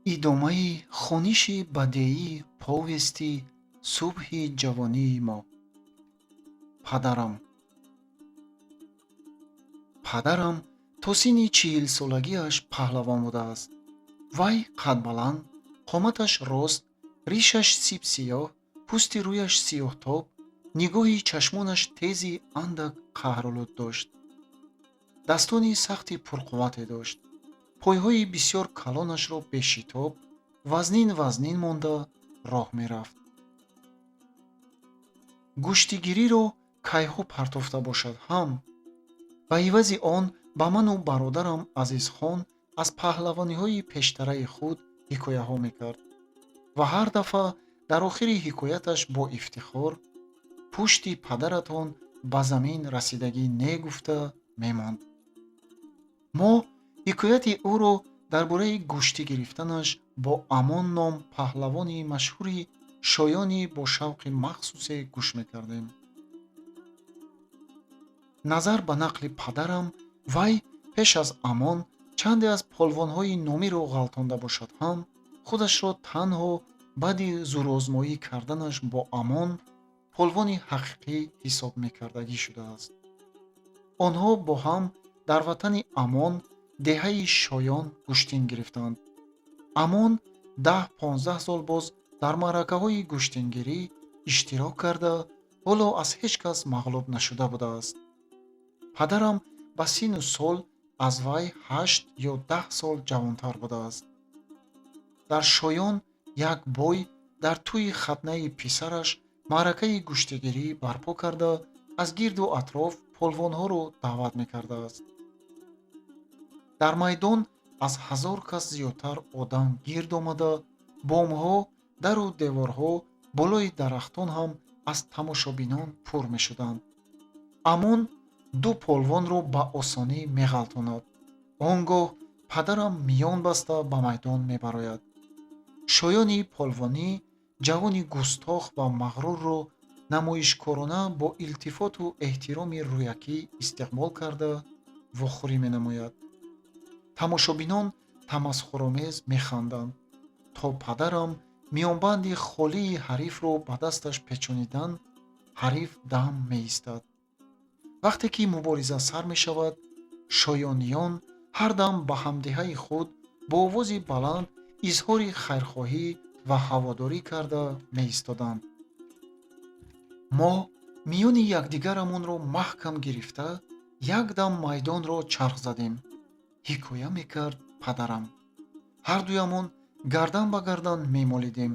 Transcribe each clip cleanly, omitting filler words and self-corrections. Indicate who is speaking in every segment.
Speaker 1: идомаи хониши бадеии повести субҳи ҷавонии мо. Падарам то синни 40-солагиаш паҳлавон будааст. Вай қадбаланд, қоматаш рост, ришаш сипсиёҳ, пӯсти рӯяш сиёҳтоб, нигоҳи чашмонаш тези андак қаҳролуд дошт. Дастони сахти пурқуввате дошт. пойҳои бисёр калонашро бешитоб, вазнин монда роҳ мерафт. гӯштигириро кайҳо партофта бошад ҳам. ба ивази он ба ману бародарам Азизхон аз паҳлавониҳои пештараи худ ҳикояҳо мекард ва ҳар дафъа дар охири ҳикояташ бо ифтихор пушти падаратон ба замин расидагӣ не гуфта мемонд. мо ҳикояти ӯро дар бораи гӯшти гирифтанаш бо Амон ном паҳлавони машҳури шоёни бо шавқи махсусе гӯш мекардем. назар ба нақли падарам, вай пеш аз Амон чанде аз полвонҳои номиро ғалтонда бошад ҳам, худашро танҳо баъди зӯрозмоӣ карданаш бо Амон полвони ҳақиқӣ ҳисоб мекардагӣ шудааст. онҳо бо ҳам дар ватани Амон деҳаи шоён гӯштин гирифтанд. Амон 10-15 сол боз дар маъракаҳои гӯштингирӣ иштирок карда, ҳоло аз ҳеҷ кас мағлуб нашуда будааст. падарам ба сину сол аз вай 8 ё 10 сол ҷавонтар будааст. дар шоён як бой дар тӯи хатнаи писараш маъракаи гӯштигирӣ барпо карда, аз гирду атроф полвонҳоро даъват мекардааст. дар майдон аз 1000 кас зиёдтар одам гирд омада, бомҳо, дару деворҳо, болои дарахтон ҳам аз тамошобинон пур мешуданд. Амон 2 полвонро ба осонӣ меғалтонад. он гоҳ падарам миён баста ба майдон мебарояд. шоёни полвонӣ ҷавони густох ва мағрурро намоишкорона бо илтифоту эҳтироми рӯякӣ истиқбол карда вохӯрӣ менамояд. тамошобинон тамасхуромез механданд, то падарам миёнбанди холии ҳарифро ба дасташ печонидан, ҳариф дам меистад. вақте ки мубориза сар мешавад, шоёниён ҳар дам ба ҳамдиҳаи худ бо овози баланд изҳори хайрхоҳӣ ва ҳаводорӣ карда меистоданд. мо миёни якдигарамонро маҳкам гирифта, якдам майдонро чарх задем. ҳикоя мекард падарам. ҳардуямон гардан ба гардан мемолидем.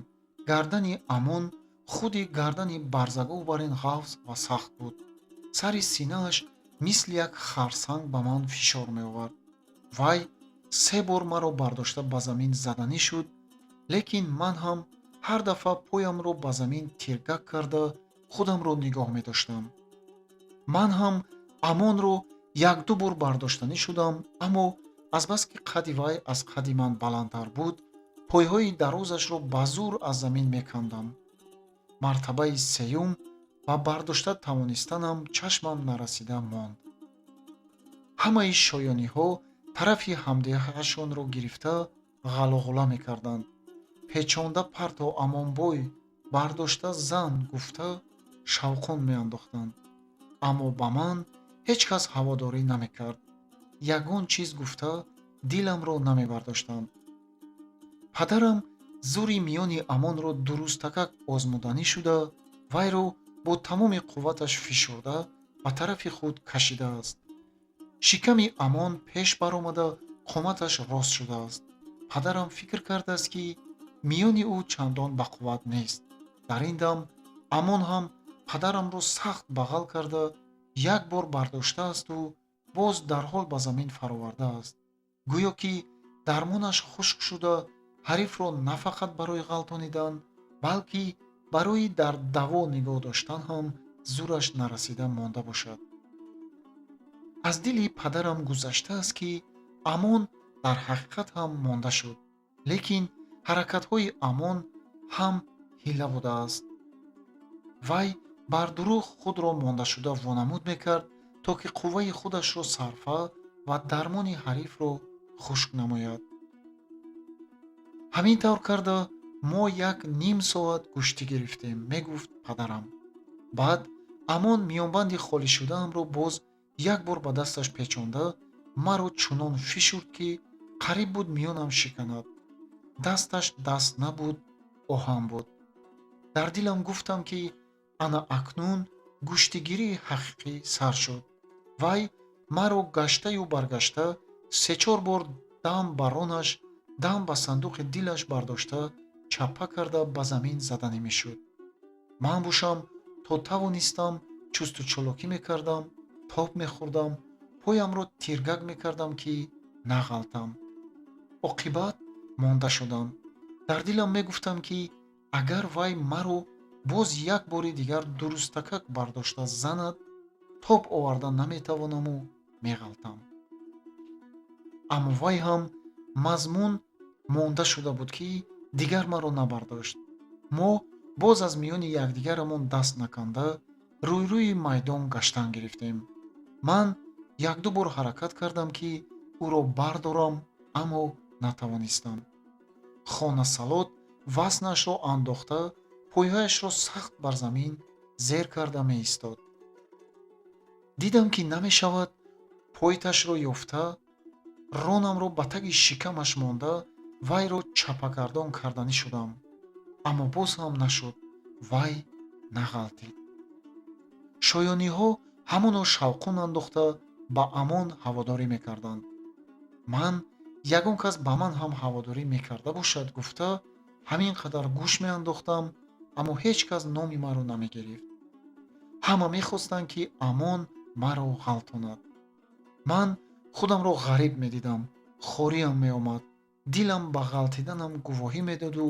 Speaker 1: гардани Амон худи гардани барзагӯбарин ғафз ва сахт буд. сари синааш мисли як харсанг ба ман фишор меовард. вай 3 бор маро бардошта ба замин заданӣ шуд, лекин ман ҳам ҳар дафъа поямро ба замин тиргак карда худамро нигоҳ медоштам. ман ҳам Амонро 1-2 бор бардоштанӣ шудам, аммо азбаски қадди вай аз қадди ман баландтар буд, пойҳои дарозашро ба зур аз замин мекандам. мартабаи сеюм ба бардошта тавонистанам чашмам нарасида монд. ҳамаи шоёниҳо тарафи ҳамдиҳаашонро гирифта ғалоғула мекарданд. печонда парто Амонбой, бардошта зан гуфта шавқон меандохтанд. аммо ба ман ҳеҷ кас ҳаводорӣ намекард. ягон чиз гуфта диламро намебардоштанд. падарам зури миёни Амонро дурустакак озмуданӣ шуда, вайро бо тамоми қувваташ фишурда ба тарафи худ кашидааст. шиками Амон пеш баромада қоматаш рост шудааст. падарам фикр кардааст, ки миёни ӯ чандон бақувват нест. дар ин дам Амон ҳам падарамро сахт бағал карда як бор бардоштаасту боз дарҳол ба замин фаровардааст. гӯё ки дармонаш хушк шуда ҳарифро на фақат барои ғалтонидан, балки барои дар даво нигоҳ доштан ҳам зураш нарасида монда бошад. аз дили падарам гузаштааст, ки Амон дар ҳақиқат ҳам монда шуд, лекин ҳаракатҳои Амон ҳам ҳила будааст. вай бар дурӯғ худро мондашуда вонамуд мекард, то ки қувваи худашро сарфа ва дармони ҳарифро хушк намояд. ҳамин тавр карда мо як ним соат гӯштӣ гирифтем, мегуфт падарам. баъд амон миёнбанди холишудаамро боз як бор ба дасташ печонда, маро чунон фишурд, ки қариб буд миёнам шиканад. дасташ даст набуд, оҳан буд. дар дилам гуфтам, ки ана акнун гӯштигирии ҳақиқӣ сар шуд. вай маро гаштаю баргашта се-чор бор дам ба ронаш, дам ба сандуқи дилаш бардошта чаппа карда ба замин заданӣ мешуд. ман бошам то тавонистам чустучолокӣ мекардам, тоб мехӯрдам, поямро тиргак мекардам, ки нағалтам. оқибат монда шудам. дар дилам мегуфтам, ки агар вай маро боз як бори дигар дурустакак бардошта занад, тоб оварда наметавонаму меғалтам. аммо вай ҳам мазмун монда шуда буд, ки дигар маро набардошт. мо боз аз миёни якдигарамон даст наканда рӯй-рӯйи майдон гаштан гирифтем. ман як-ду бор ҳаракат кардам, ки ӯро бардорам, аммо натавонистам. хонасалот васнашро андохта, пойҳояшро сахт бар замин зер карда меистод. дидам, ки намешавад. пойташро ёфта, ронамро ба таги шикамаш монда, вайро чапагардон карданӣ шудам. аммо боз ҳам нашуд. вай нағалтид. шоёниҳо ҳамоно шавқун андохта ба амон ҳаводорӣ мекарданд. ман ягон кас ба ман ҳам ҳаводорӣ мекарда бошад гуфта ҳамин қадар гӯш меандохтам, аммо ҳеҷ кас номи маро намегирифт. ҳама мехостанд, ки амон маро ғалтонад. ман худамро ғариб медидам. хориям меомад. дилам ба ғалтиданам гувоҳӣ медоду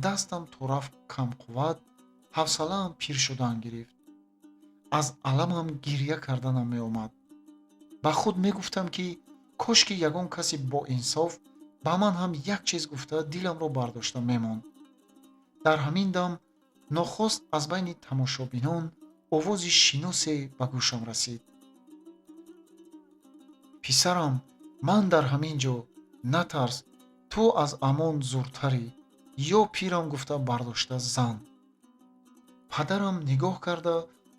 Speaker 1: дастам то рафт камқувват, ҳавсалаам пир шудан гирифт. аз аламам гирья карданам меомад. ба худ мегуфтам, ки кошки ягон каси боинсоф ба ман ҳам як чиз гуфта диламро бардошта мемонд. дар ҳамин дам нохост аз байни тамошобинон овози шиносе ба гӯшам расид. писарам, ман дар ҳамин ҷо, натарс, ту аз амон зуртарӣ, ё пирам гуфта бардошта зан. падарам нигоҳ карда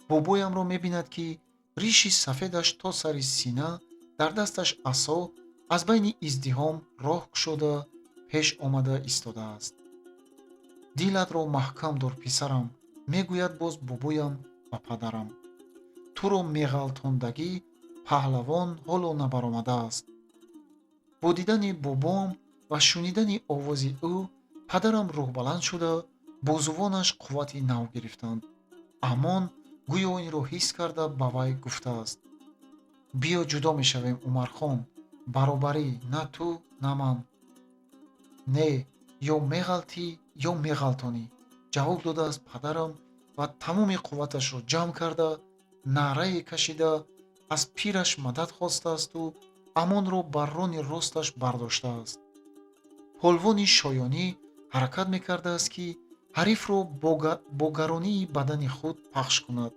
Speaker 1: бобоямро мебинад, ки риши сафедаш то сари сина, дар дасташ асо, аз байни издиҳом роҳ кушода пеш омада истодааст. дилатро маҳкам дор писарам, мегӯяд боз бобоям ба падарам. туро меғалтондагӣ паҳлавон ҳоло набаромадааст. бо дидани бобом ва шунидани овози ӯ падарам рӯҳбаланд шуда, бо зувонаш қуввати нав гирифтанд. амон гӯё инро ҳис карда ба вай гуфтааст: биё ҷудо мешавем, Умархон, баробарӣ на ту, на ман. не, ё меғалтӣ, ё меғалтонӣ, ҷавоб додааст падарам ва тамоми қувваташро ҷамъ карда, наърае кашида, аз пираш мадад хостаасту амонро бар рони росташ бардоштааст. полвони шоёнӣ ҳаракат мекардааст, ки ҳарифро бо гаронии бадани худ пахш кунад.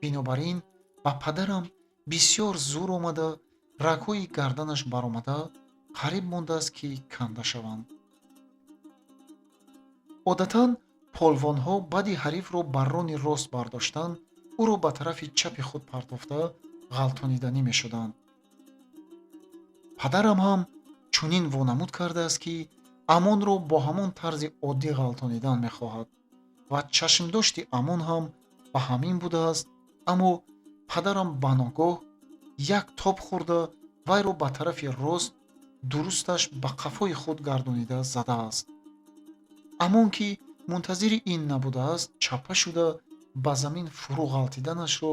Speaker 1: бинобар ин ба падарам бисёр зур омада, рагҳои гарданаш баромада, қариб мондааст, ки канда шаванд. одатан полвонҳо баъди ҳарифро бар рони рост бардоштан, ӯро ба тарафи чапи худ партофта ғалтониданӣ мешуданд. падарам ҳам чунин вонамуд кардааст, ки амонро бо ҳамон тарзи оддӣ ғалтонидан мехоҳад ва чашмдошти амон ҳам ба ҳамин будааст, аммо падарам ба ногоҳ як тоб хӯрда, вайро ба тарафи рост дурусташ ба қафои худ гардонида задааст. амон ки мунтазири ин набудааст, чаппа шуда ба замин фурӯ ғалтиданашро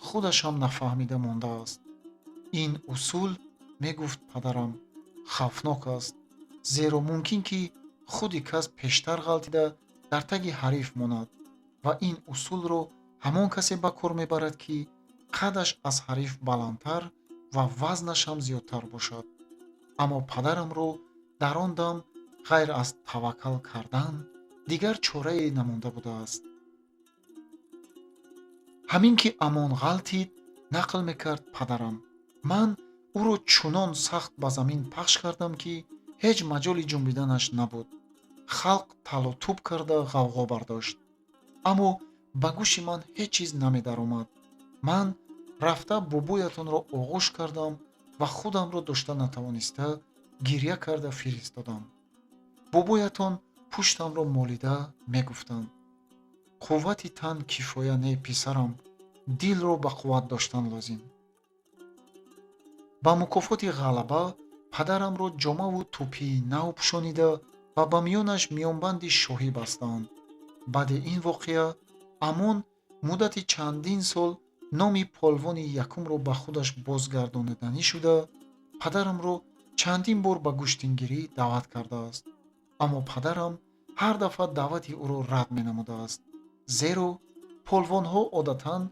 Speaker 1: худаш ҳам нафаҳмида мондааст. ин усул, мегуфт падарам, хавфнок аст, зеро мумкин, ки худи кас пештар ғалтида дар таги ҳариф монад ва ин усулро ҳамон касе ба кор мебарад, ки қадаш аз ҳариф баландтар ва вазнаш ҳам зиёдтар бошад. аммо падарамро дар он дам ғайр аз таваккал кардан дигар чорае намонда будааст. ҳамин ки амон ғалтид, нақл мекард падарам. ман ӯро чунон сахт ба замин пахш кардам, ки ҳеҷ маҷоли ҷунбиданаш набуд. халқ талу туб карда ғавғо бардошт. аммо ба гӯши ман ҳеҷ чиз намедаромад. ман рафта бубоятонро оғӯш кардам ва худамро дошта натавониста гирья карда фиристодам. бубоятон пуштамро молида мегуфтанд: қуввати тан кифоя не писарам, дилро ба қувват доштан лозим. ба мукофоти ғалаба падарамро ҷомаву тӯпии нав пӯшонида ва ба миёнаш миёнбанди шоҳӣ бастанд. баъди ин воқеа Амон муддати чандин сол номи полвони якумро ба худаш бозгардониданӣ шуда, падарамро чандин бор ба гӯштингирӣ даъват кардааст. аммо падарам ҳар дафъа даъвати ӯро рад менамудааст, зеро полвонҳо одатан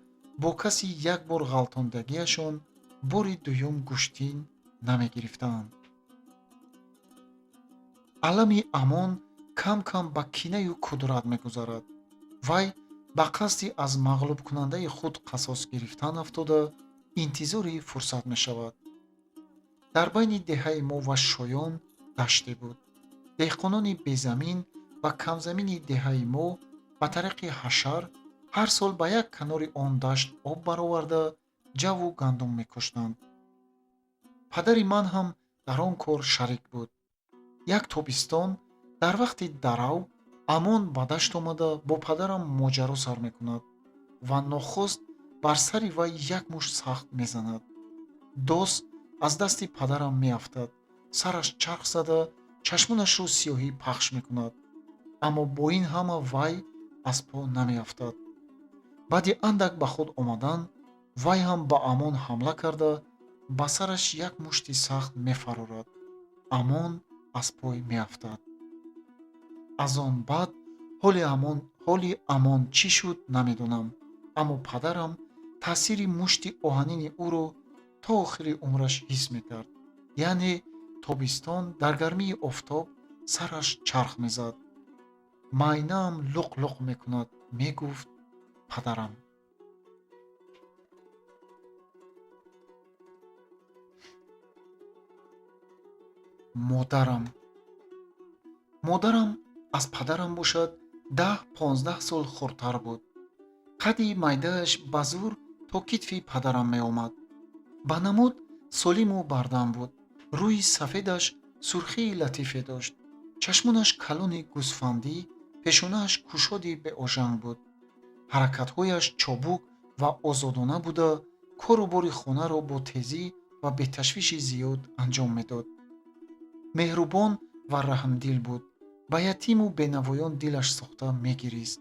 Speaker 1: бо каси як бор ғалтондагиашон бори дуюм гӯштин намегирифтаанд. алами Амон кам кам ба кинаю кудрат мегузарад. вай ба қасди аз мағлубкунандаи худ қасос гирифтан афтода интизори фурсат мешавад. дар байни деҳаи мо ва шоён даште буд. деҳқонони безамин ва камзамини деҳаи мо ба тариқи ҳашар ҳар сол ба як канори он дашт об бароварда ҷаву гандум мекоштанд. падари ман ҳам дар он кор шарик буд. як тобистон дар вақти дарав Амон ба дашт омада бо падарам моҷаро сар мекунад ва нохост бар сари вай як мушт сахт мезанад. дос аз дасти падарам меафтад, сараш чарх зада чашмонашро сиёҳӣ пахш мекунад, аммо бо ин ҳама вай аз по намеафтад. баъди андак ба худ омадан вай ҳам ба Амон ҳамла карда ба сараш як мушти сахт мефарорад. Амон аз пой меафтад. аз он баъд ҳоли Амон чӣ шуд намедонам, аммо падарам таъсири мушти оҳанини ӯро то охири умраш ҳис мекард. яъне тобистон дар гармии офтоб сараш чарх мезад. майнаам луқ-луқ мекунад, мегуфт падарам. модарам аз падарам бошад 10-15 сол хурдтар буд. қадди майдааш ба зур то китфи падарам меомад. ба намуд солиму бардам буд. рӯи сафедаш сурхии латифе дошт. чашмонаш калони гӯсфандӣ, пешонааш кушоди беожанг буд. ҳаракатҳояш чобук ва озодона буда, кору бори хонаро бо тезӣ ва беташвиши зиёд анҷом медод. меҳрубон ва раҳмдил буд. ба ятиму бенавоён дилаш сохта мегирист.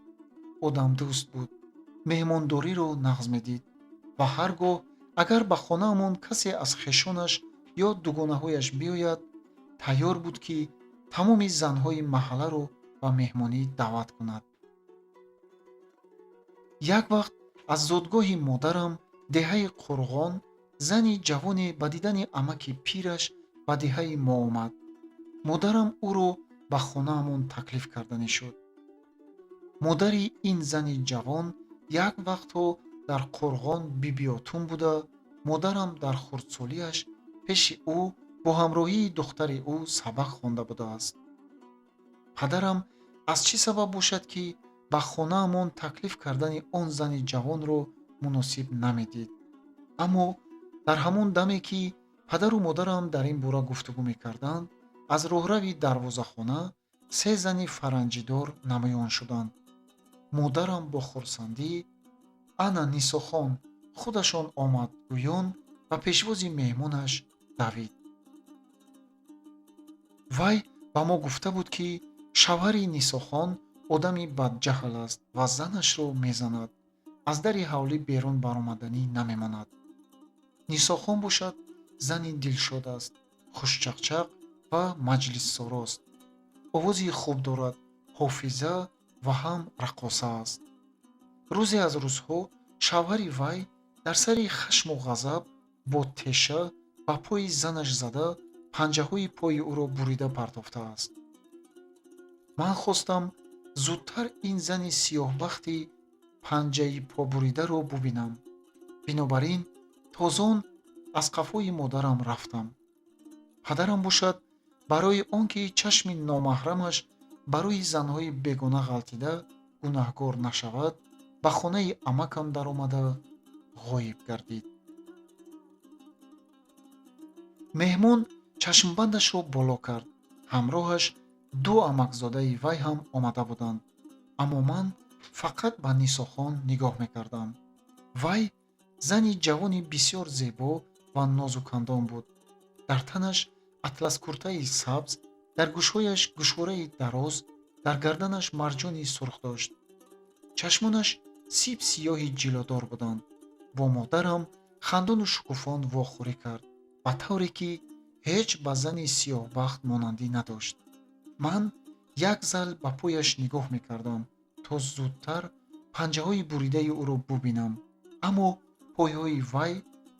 Speaker 1: одамдӯст буд. меҳмондориро нағз медид ва ҳар гоҳ агар ба хонаамон касе аз хешонаш ё дугонаҳояш биёяд, тайёр буд ки тамоми занҳои маҳалларо ба меҳмонӣ даъват кунад. як вақт аз зодгоҳи модарам деҳаи Қурғон зани ҷавоне ба дидани амаки пираш ба деҳаи мо омад. модарам ӯро ба хонаамон таклиф карданӣ шуд. модари ин зани ҷавон як вақтҳо дар Қурғон бибиётун буда, модарам дар хурдсолиаш пеши ӯ бо ҳамроҳии духтари ӯ сабақ хонда будааст. падарам аз чӣ сабаб бошад ки ба хонаамон таклиф кардани он зани ҷавонро муносиб намедид. аммо дар ҳамон даме ки падару модарам дар ин бора гуфтугӯ мекарданд, аз роҳрави дарвозахона 3 зани фаранҷидор намоён шуданд. модарам бо хурсандӣ «Ана Нисохон» худашон омад гӯён ба пешвози меҳмонаш давид. вай ба мо гуфта буд ки шавҳари Нисохон одами бадҷаҳл аст ва занашро мезанад, аз дари ҳавлӣ берун баромаданӣ намемонад. Нисохон бошад зани дилшод аст, хушчақчақ ва маҷлиссорост. овози хуб дорад, ҳофиза ва ҳам рақоса аст. рӯзе аз рӯзҳо шавҳари вай дар сари хашму ғазаб бо теша ба пои занаш зада панҷаҳои пои ӯро бурида партофтааст. ман хостам зудтар ин зани сиёҳбахти панҷаи побуридаро бубинам. бинобар ин тозон аз қафои модарам рафтам. падарам бошад барои он ки чашми номаҳрамаш барои занҳои бегона ғалтида гунаҳкор нашавад, ба хонаи амакам даромада ғоиб гардид. меҳмон чашмбандашро боло кард. ҳамроҳаш ду амакзодаи вай ҳам омада буданд. аммо ман фақат ба Нисохон нигоҳ мекардам. вай зани ҷавони бисёр зебо ва нозукандом буд. дар танаш атласкуртаи сабз, дар гӯшҳояш гӯшвораи дароз, дар гарданаш марҷони сурх дошт. чашмонаш сиб сиёҳи ҷилодор буданд. бо модарам хандону шукуфон вохӯрӣ кард, ба тавре ки ҳеҷ ба зани сиёҳбахт монандӣ надошт. ман як зал ба пояш нигоҳ мекардам, то зудтар панҷаҳои буридаи ӯро бубинам. аммо пойҳои вай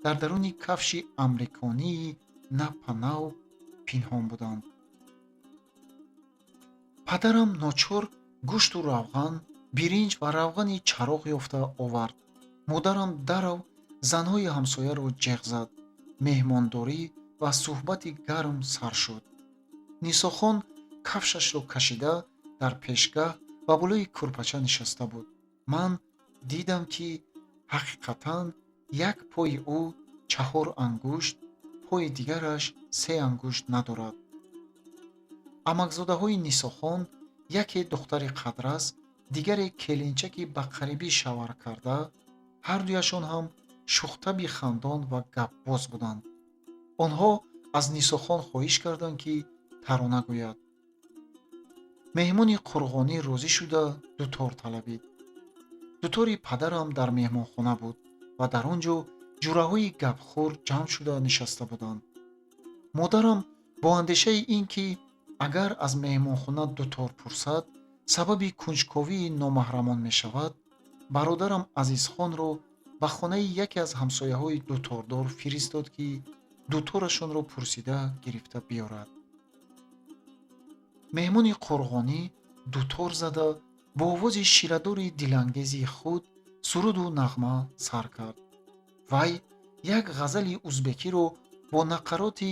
Speaker 1: дар даруни кафши амриконии напанав пинҳон буданд. падарам ночор гӯшту равған, биринҷ ва равғани чароғ ёфта овард. модарам дарав занҳои ҳамсояро ҷеғ зад. меҳмондорӣ ва суҳбати гарм сар шуд. нисохон кафшашро кашида дар пешгаҳ ба болои кӯрпача нишаста буд. ман дидам, ки ҳақиқатан як пои ӯ 4 ангушт, пои дигараш 3 ангушт надорад. амакзодаҳои Нисохон, яке духтари қадрас, дигаре келинчаки ба қарибӣ шавар карда, ҳардуяшон ҳам шухтаби хандон ва гапбоз буданд. онҳо аз Нисохон хоҳиш карданд, ки тарона гӯяд. меҳмони қурғонӣ розӣ шуда дутор талабид. дутори падарам дар меҳмонхона буд ва дар он ҷо ҷураҳои гапхӯр ҷамъ шуда нишаста буданд. модарам бо андешаи ин ки агар аз меҳмонхона дутор пурсад, сабаби кунҷковии номаҳрамон мешавад, бародарам Азизхонро ба хонаи яке аз ҳамсояҳои дутордор фиристод, ки дуторашонро пурсида гирифта биёрад. меҳмони қурғонӣ дутор зада бо овози ширадори дилангези худ суруду нағма сар кард. вай як ғазали узбекиро бо нақароти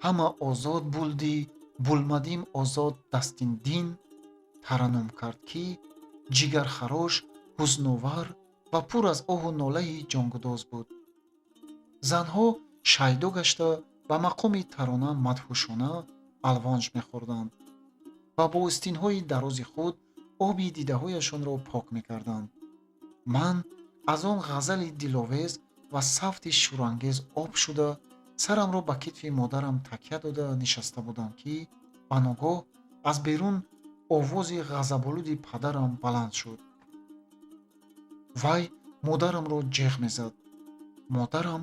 Speaker 1: «ҳама озод булдӣ, булмадим озод дастин дин» тараннум кард, ки ҷигархарош, ҳузновар ва пур аз оҳу нолаи ҷонгудоз буд. занҳо шайдо гашта ба мақоми тарона мадҳушона алвонҷ мехӯрданд ва бо остинҳои дарози худ оби дидаҳояшонро пок мекарданд. ман аз он ғазали диловез ва савти шӯрангез об шуда сарамро ба китфи модарам такя дода нишаста будам, ки ба ногоҳ аз берун овози ғазаболуди падарам баланд шуд. вай модарамро ҷеғ мезад. модарам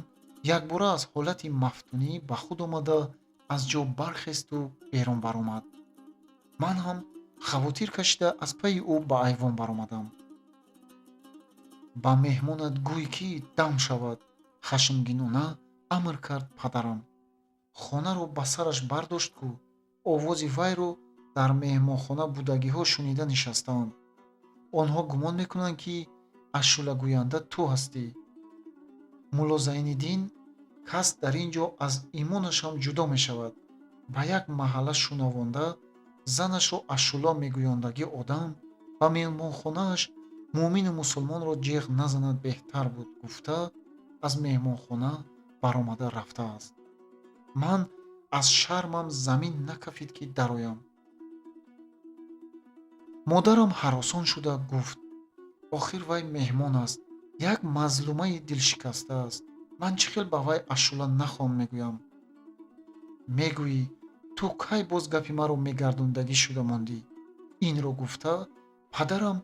Speaker 1: якбора аз ҳолати мафтунӣ ба худ омада аз ҷо бархесту берун баромад. ман ҳам хавотир кашида аз пайи ӯ ба айвон баромадам. ба меҳмонат гӯй, ки дам шавад, хашмгинона амр кард падарам. хонаро ба сараш бардошт, ку овози вайро дар меҳмонхона будагиҳо шунида нишастаанд. онҳо гумон мекунанд, ки ашшулагӯянда ту ҳастӣ. мулло Зайниддин, кас дар ин ҷо аз имонашам ҷудо мешавад. ба як маҳалла шунавонда занашро ашшула мегӯёндагӣ одам ба меҳмонхонааш муъмину мусулмонро ҷеғ назанад беҳтар буд, гуфта аз меҳмонхона баромада рафтааст. ман аз шармам замин накафид, ки дароям. модарам ҳаросон шуда гуфт: охир вай меҳмон аст, як мазлумаи дилшикаста аст. ман чӣ хел ба вай ашшула нахон мегӯям? мегӯӣ ту кай боз гапи маро мегардондагӣ шуда мондӣ? инро гуфта падарам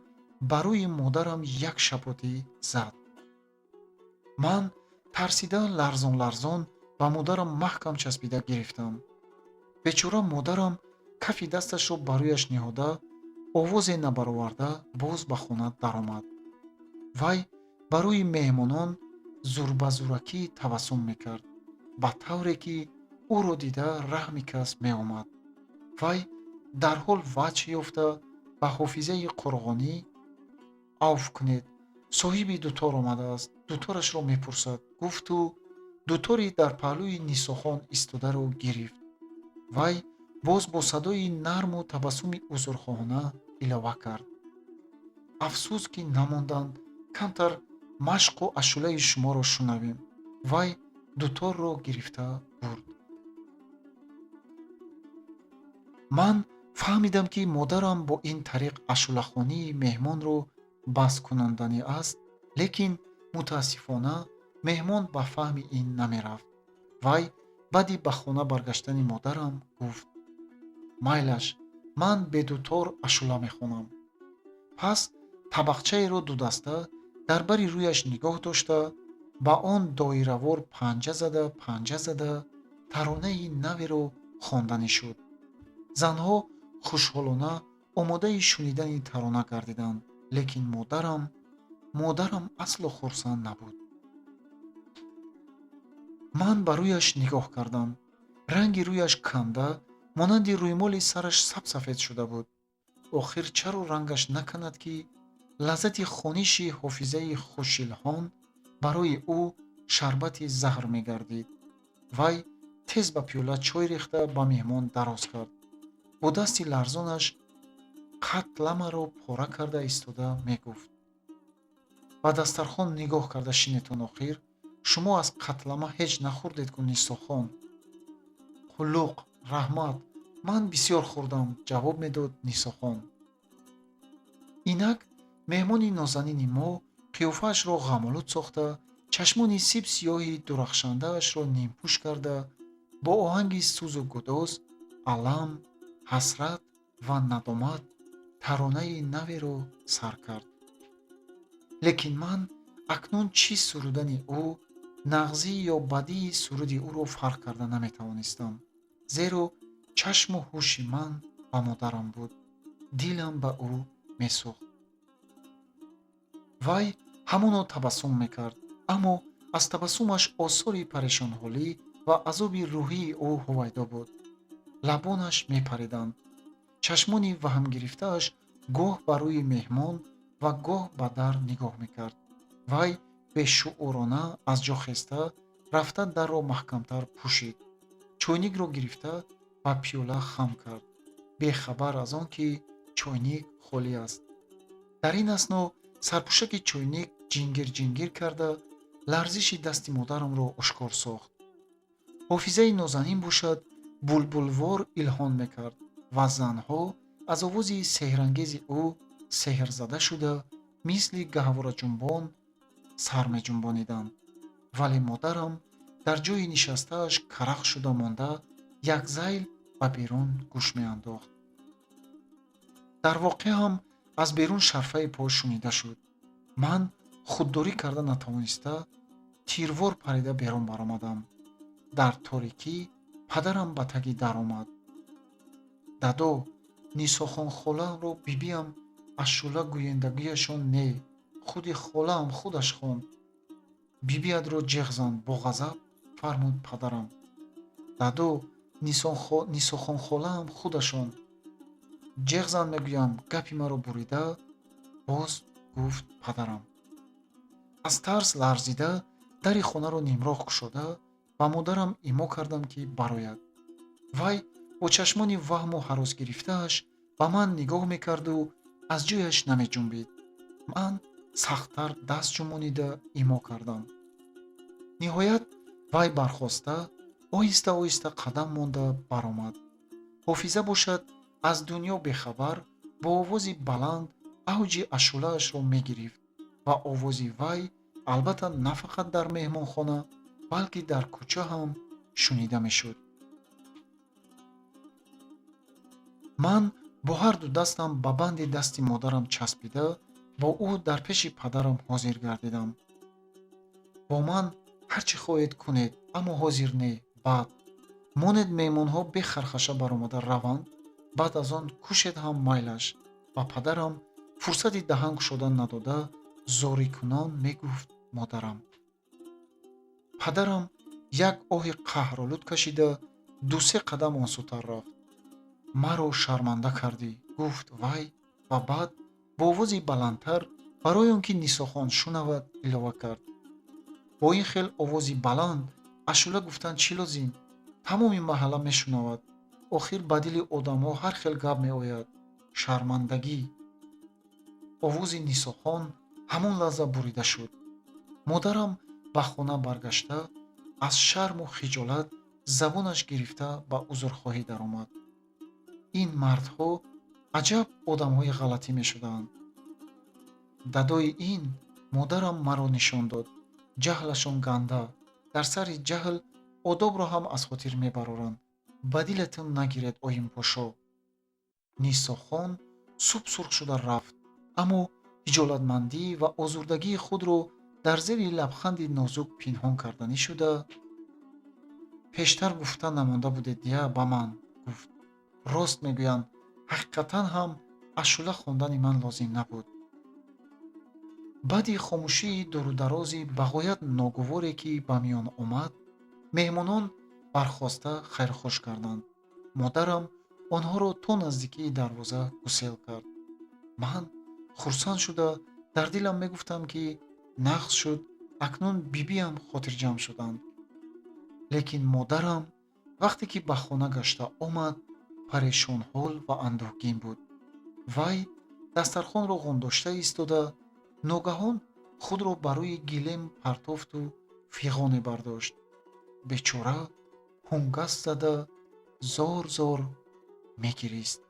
Speaker 1: ба рӯи модарам як шапотӣ зад. ман тарсида ларзон ларзон ба модарам маҳкам часпида гирифтам. бечора модарам кафи дасташро ба рӯяш ниҳода, овозе набароварда боз ба хона даромад. вай ба рӯи меҳмонон зурбазуракӣ табассум мекард, ба тавре ки ӯро дида раҳми кас меомад. вай дарҳол ваҷҳ ёфта ба ҳофизаи Қурғонӣ: авф кунед, соҳиби дутор омадааст, дуторашро мепурсад, гуфту дутори дар паҳлӯи Нисохон истодаро гирифт. вай боз бо садои нарму табассуми узрхоҳона илова кард: афсӯс, ки намонданд камтар машқу ашулаи шуморо шунавем. Вай дуторро гирифта бурд. ман фаҳмидам, ки модарам бо ин тариқ ашулахонии меҳмонро бас кунонданӣ аст, лекин мутаассифона меҳмон ба фаҳми ин намерафт. Вай баъди ба хона баргаштани модарам гуфт: майлаш, ман бедутор ашула мехонам. пас табақчаеро дудаста дар бари рӯяш нигоҳ дошта, ба он доиравор панҷа зада таронаи наверо хонданӣ шуд. занҳо хушҳолона омодаи шунидани тарона гардиданд, лекин модарам асло хурсанд набуд. ман ба рӯяш нигоҳ кардам. ранги рӯяш канда, монанди рӯймоли сараш сабсафед шуда буд. охир чаро рангаш наканад, ки лаззати хониши ҳофизаи хушилҳон барои ӯ шарбати заҳр мегардид. вай тез ба пиёла чой рехта ба меҳмон дароз кард. бо дасти ларзонаш қатламаро пора карда истода мегуфт: ба дастархон нигоҳ карда шинетон, охир шумо аз қатлама ҳеҷ нахӯрдед ку Нисохон? қуллуқ, раҳмат, ман бисёр хӯрдам, ҷавоб медод Нисохон. инак меҳмони нозанини мо қиёфаашро ғамолуд сохта, чашмони сиб сиёҳи дурахшандаашро нимпӯш карда, бо оҳанги сӯзу гудоз, алам, ҳасрат ва надомат таронаи наверо сар кард. лекин ман акнун чӣ сурудани ӯ, нағзӣ ё бадии суруди ӯро фарқ карда наметавонистам, зеро чашму ҳуши ман ба модарам буд, дилам ба ӯ месӯхт. вай ҳамоно табассум мекард, аммо аз табассумаш осори парешонҳолӣ ва азоби рӯҳии ӯ ҳувайдо буд. лабонаш мепариданд. чашмони ваҳмгирифтааш гоҳ ба рӯи меҳмон ва гоҳ ба дар нигоҳ мекард. вай бешуурона аз ҷо хеста рафта дарро маҳкамтар пӯшид. чойникро гирифта ба пиёла хам кард, бехабар аз он ки чойник холӣ аст. дар ин асно сарпӯшаки чойник ҷингир карда ларзиши дасти модарамро ошкор сохт. ҳофизаи нозанин бошад, булбулвор илҳон мекард ва занҳо аз овози сеҳрангези ӯ сеҳрзада шуда, мисли гаҳвораҷунбон сар меҷунбониданд. вале модарам дар ҷои нишастааш карах шуда монда, як зайл ба берун гӯш меандохт. дар воқеъ ҳам аз берун шарфаи по шунида шуд. ман худдорӣ карда натавониста, тирвор парида берун баромадам. дар торикӣ падарам ба таги дар омад. дадо, Нисохон холаро бибиам ашула гӯяндагиашон не, худи холаам худаш хонд. бибиятро ҷеғ зан, бо ғазаб фармуд падарам. дадо, Нисохон холаам худашон. ҷеғ зан мегӯям, гапи маро бурида, боз гуфт падарам. аз тарс ларзида дари хонаро нимроғ кушода, ба модарам имо кардам, ки барояд. вай бо чашмони ваҳму ҳарос гирифтааш ба ман нигоҳ мекарду аз ҷояш намеҷунбид. ман сахттар даст ҷумонида имо кардам. ниҳоят вай бархоста, оҳиста қадам монда баромад. ҳофиза бошад, аз дунё бехабар, бо овози баланд авҷи ашулаашро мегирифт ва овози вай албатта на фақат дар меҳмонхона, балки дар кӯча ҳам шунида мешуд. ман бо ҳарду дастам ба банди дасти модарам часпида, бо ӯ дар пеши падарам ҳозир гардидам. бо ман ҳар чӣ хоҳед кунед, аммо ҳозир не. баъд монед меҳмонҳо бехархаша баромада раванд, баъд аз он кушед ҳам майлаш. ба падарам фурсати даҳан гушодан надода, зорикунон мегуфт модарам. падарам як оҳи қаҳролуд кашида, ду-се қадам он сутар рафт. маро шарманда кардӣ, гуфт вай ва баъд бо овози баландтар, барои он ки Нисохон шунавад, илова кард: бо ин хел овози баланд ашула гуфтан чӣ лозим? Тамоми маҳалла мешунавад. охир ба дили одамҳо ҳар хел гап меояд. Шармандагӣ. овози Нисохон ҳамон лаҳза бурида шуд. модарам ба хона баргашта, аз шарму хиҷолат забонаш гирифта ба узрхоҳӣ даромад. ин мардҳо аҷаб одамҳои ғалатӣ мешуданд. дадои ин модарам маро нишон дод. ҷаҳлашон ганда, дар сари ҷаҳл одобро ҳам аз хотир мебароранд. ба дилатон нагиред оим пошо. Нисохон суб сурх шуда рафт, аммо ҳиҷолатмандӣ ва озурдагии худро дар зери лабханди нозук пинҳон карданӣ шуда: пештар гуфта намонда будед я ба ман, гуфт. рост мегӯянд, ҳақиқатан ҳам ашула хондани ман лозим набуд. баъди хомӯшии дурударози ба ғоят ногуворе ки ба миён омад, меҳмонон бархоста хайрхош карданд. модарам онҳоро то наздикии дарвоза гусел кард. ман хурсанд шуда дар дилам мегуфтам, ки нағз шуд, акнун бибиам хотирҷамъ шуданд. лекин модарам вақте ки ба хона гашта омад, парешонҳол ва андӯҳгин буд. вай дастархонро ғондошта истода, ногаҳон худро ба рӯи гилем партофту фиғоне бардошт. бечора ҳунгаст зада зор зор мегирист.